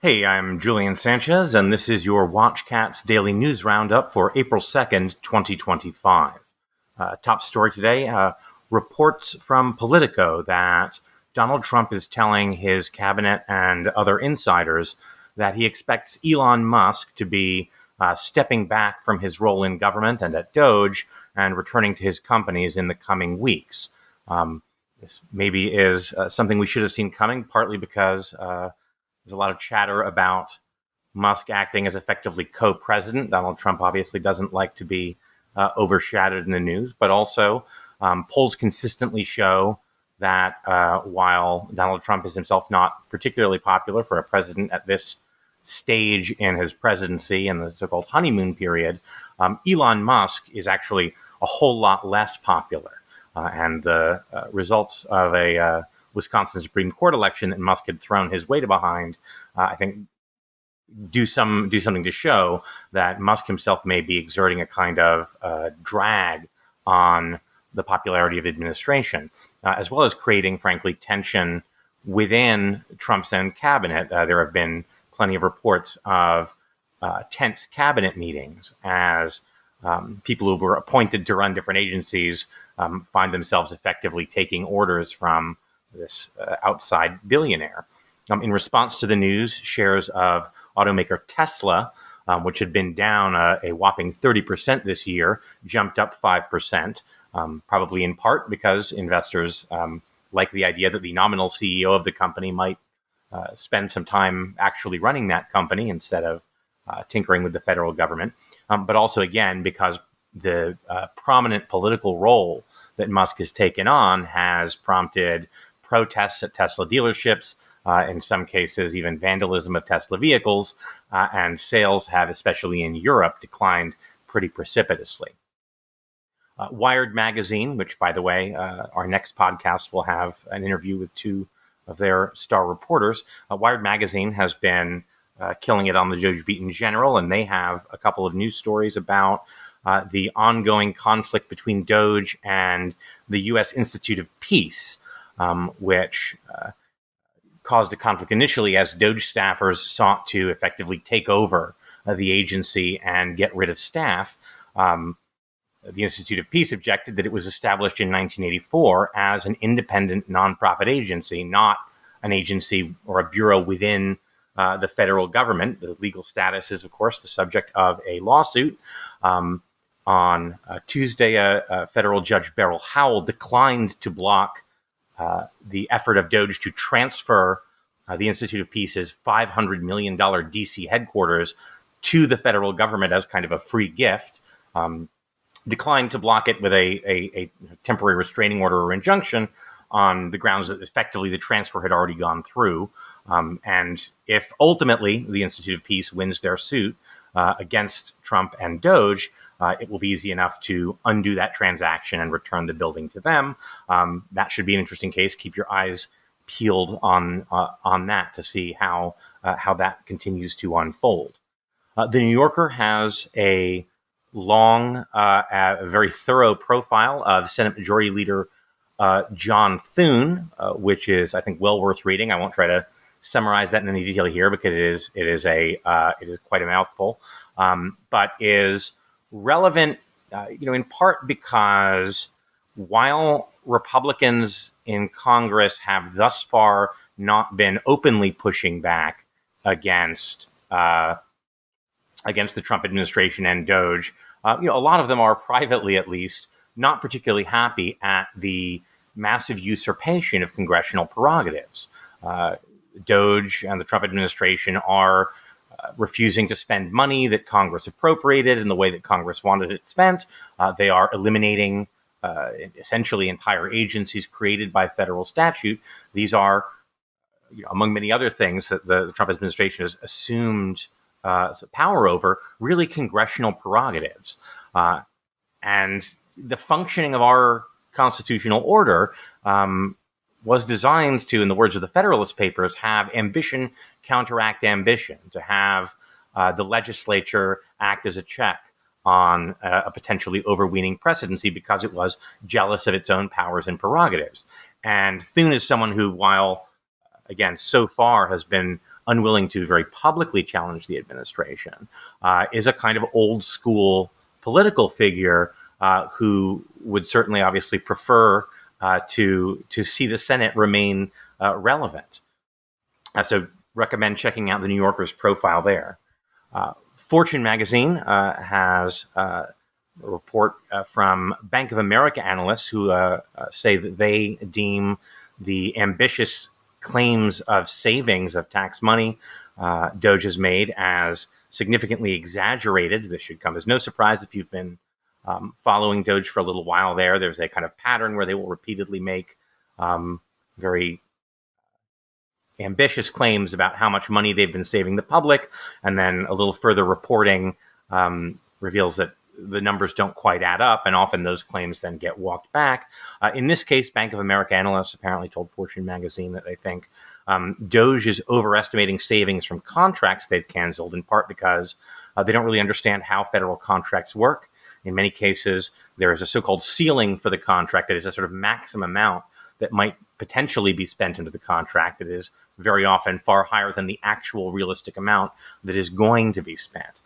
Hey, I'm Julian Sanchez, and this is your WatchCats Daily News Roundup for April 2nd, 2025. Top story today, reports from Politico that Donald Trump is telling his cabinet and other insiders that he expects Elon Musk to be stepping back from his role in government and at DOGE and returning to his companies in the coming weeks. This maybe is something we should have seen coming, partly because there's a lot of chatter about Musk acting as effectively co-president. Donald Trump obviously doesn't like to be overshadowed in the news, but also polls consistently show that while Donald Trump is himself not particularly popular for a president at this stage in his presidency and the so-called honeymoon period, Elon Musk is actually a whole lot less popular. And the results of a Wisconsin Supreme Court election that Musk had thrown his weight behind, I think, do something to show that Musk himself may be exerting a kind of drag on the popularity of the administration, as well as creating, frankly, tension within Trump's own cabinet. There have been plenty of reports of tense cabinet meetings as people who were appointed to run different agencies find themselves effectively taking orders from this outside billionaire. In response to the news, shares of automaker Tesla, which had been down a whopping 30% this year, jumped up 5%, probably in part because investors like the idea that the nominal CEO of the company might spend some time actually running that company instead of tinkering with the federal government, but also, again, because the prominent political role that Musk has taken on has prompted protests at Tesla dealerships, in some cases even vandalism of Tesla vehicles, and sales have, especially in Europe, declined pretty precipitously. Wired magazine, which, by the way, our next podcast will have an interview with two of their star reporters. Wired magazine has been killing it on the DOGE beat in general, and they have a couple of news stories about the ongoing conflict between DOGE and the U.S. Institute of Peace, which caused a conflict initially as DOGE staffers sought to effectively take over the agency and get rid of staff. The Institute of Peace objected that it was established in 1984 as an independent nonprofit agency, not an agency or a bureau within the federal government. The legal status is, of course, the subject of a lawsuit. On Tuesday, federal judge Beryl Howell declined to block the effort of DOGE to transfer the Institute of Peace's $500 million DC headquarters to the federal government as kind of a free gift. Declined to block it with a temporary restraining order or injunction on the grounds that effectively the transfer had already gone through. And if ultimately the Institute of Peace wins their suit against Trump and DOGE, it will be easy enough to undo that transaction and return the building to them. That should be an interesting case. Keep your eyes peeled on that to see how that continues to unfold. The New Yorker has a long, a very thorough profile of Senate Majority Leader John Thune, which is, I think, well worth reading. I won't try to summarize that in any detail here because it is quite a mouthful, but is relevant, in part because while Republicans in Congress have thus far not been openly pushing back against the Trump administration and DOGE, a lot of them are privately, at least, not particularly happy at the massive usurpation of congressional prerogatives. DOGE and the Trump administration are refusing to spend money that Congress appropriated in the way that Congress wanted it spent. They are eliminating essentially entire agencies created by federal statute. These are, among many other things that the Trump administration has assumed power over, really congressional prerogatives. And the functioning of our constitutional order was designed to, in the words of the Federalist Papers, have ambition counteract ambition, to have the legislature act as a check on a potentially overweening presidency because it was jealous of its own powers and prerogatives. And Thune is someone who, while, again, so far has been unwilling to very publicly challenge the administration, is a kind of old school political figure who would certainly obviously prefer to see the Senate remain relevant. So recommend checking out the New Yorker's profile there. Fortune magazine has a report from Bank of America analysts who say that they deem the ambitious claims of savings of tax money DOGE has made as significantly exaggerated. This should come as no surprise if you've been following DOGE for a little while there. There's a kind of pattern where they will repeatedly make very ambitious claims about how much money they've been saving the public, and then a little further reporting reveals that the numbers don't quite add up, and often those claims then get walked back. In this case, Bank of America analysts apparently told Fortune magazine that they think DOGE is overestimating savings from contracts they've canceled, in part because they don't really understand how federal contracts work. In many cases, there is a so-called ceiling for the contract that is a sort of maximum amount that might potentially be spent into the contract that is very often far higher than the actual realistic amount that is going to be spent.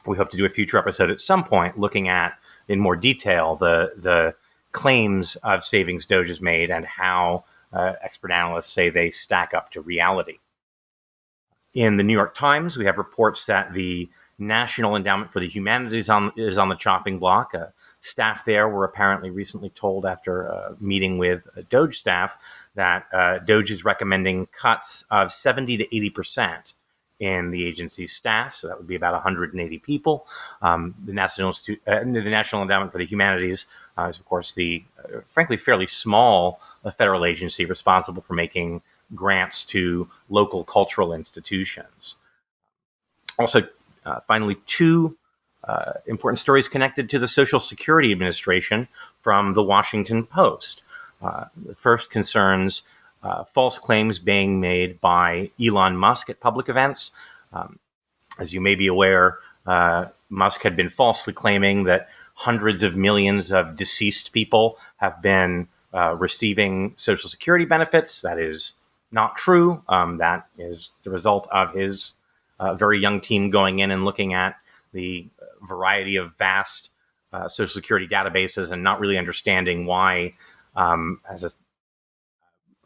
We hope to do a future episode at some point looking at, in more detail, the claims of savings DOGE has made and how expert analysts say they stack up to reality. In the New York Times, we have reports that the National Endowment for the Humanities is on the chopping block. Staff there were apparently recently told after a meeting with DOGE staff that DOGE is recommending cuts of 70 to 80% in the agency's staff. So that would be about 180 people. The National Endowment for the Humanities is, of course, the frankly fairly small federal agency responsible for making grants to local cultural institutions. Also, finally, two important stories connected to the Social Security Administration from the Washington Post. The first concerns false claims being made by Elon Musk at public events. As you may be aware, Musk had been falsely claiming that hundreds of millions of deceased people have been receiving Social Security benefits. That is not true. That is the result of his very young team going in and looking at the variety of vast Social Security databases and not really understanding why, as a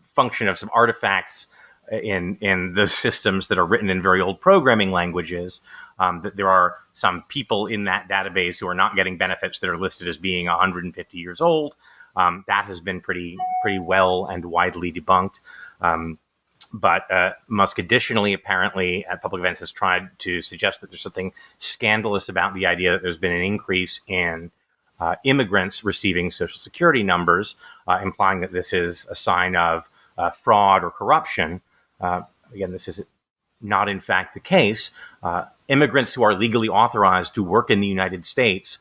function of some artifacts in the systems that are written in very old programming languages, that there are some people in that database who are not getting benefits that are listed as being 150 years old. That has been pretty well and widely debunked. But Musk additionally, apparently, at public events has tried to suggest that there's something scandalous about the idea that there's been an increase in immigrants receiving Social Security numbers, implying that this is a sign of fraud or corruption. Again, this is not in fact the case. Immigrants who are legally authorized to work in the United States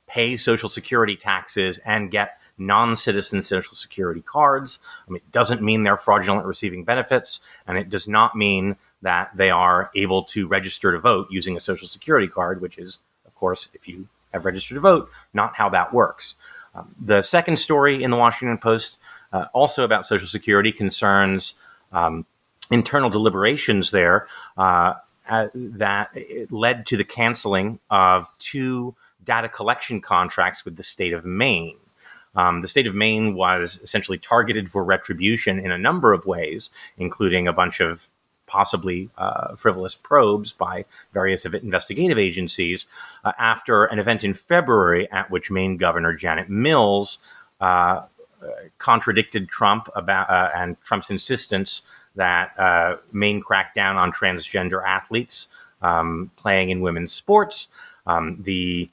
pay Social Security taxes and get non-citizen Social Security cards. It doesn't mean they're fraudulent receiving benefits, and it does not mean that they are able to register to vote using a Social Security card, which is, of course, if you have registered to vote, not how that works. The second story in the Washington Post, also about Social Security, concerns internal deliberations there that it led to the canceling of two data collection contracts with the state of Maine. The state of Maine was essentially targeted for retribution in a number of ways, including a bunch of possibly frivolous probes by various investigative agencies after an event in February at which Maine Governor Janet Mills contradicted Trump and Trump's insistence that Maine cracked down on transgender athletes playing in women's sports. The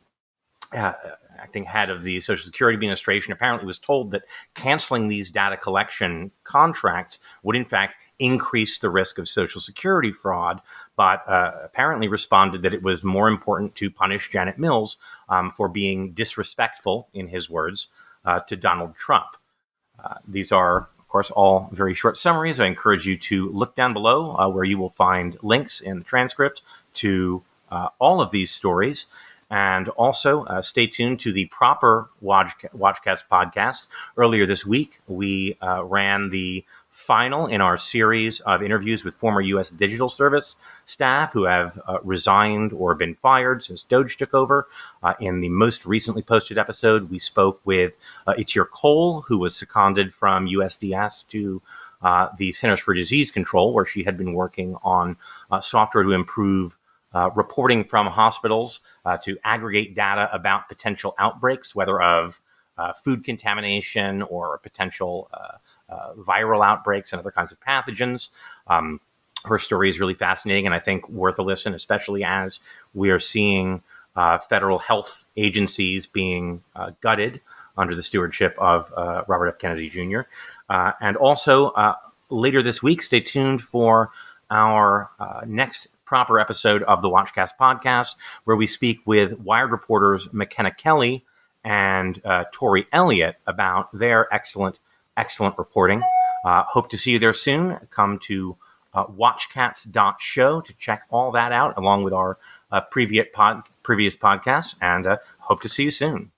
acting head of the Social Security Administration apparently was told that canceling these data collection contracts would in fact increase the risk of Social Security fraud, but apparently responded that it was more important to punish Janet Mills for being disrespectful, in his words, to Donald Trump. These are, of course, all very short summaries. I encourage you to look down below where you will find links in the transcript to all of these stories. And also stay tuned to the proper WatchCats podcast. Earlier this week, we ran the final in our series of interviews with former U.S. Digital Service staff who have resigned or been fired since DOGE took over. In the most recently posted episode, we spoke with Itir Cole, who was seconded from USDS to the Centers for Disease Control, where she had been working on software to improve reporting from hospitals to aggregate data about potential outbreaks, whether of food contamination or potential viral outbreaks and other kinds of pathogens. Her story is really fascinating and I think worth a listen, especially as we are seeing federal health agencies being gutted under the stewardship of Robert F. Kennedy Jr. And also, later this week, stay tuned for our next proper episode of the WatchCats podcast, where we speak with Wired reporters McKenna Kelly and Tori Elliott about their excellent reporting. Hope to see you there soon. Come to watchcats.show to check all that out, along with our previous podcasts, and hope to see you soon.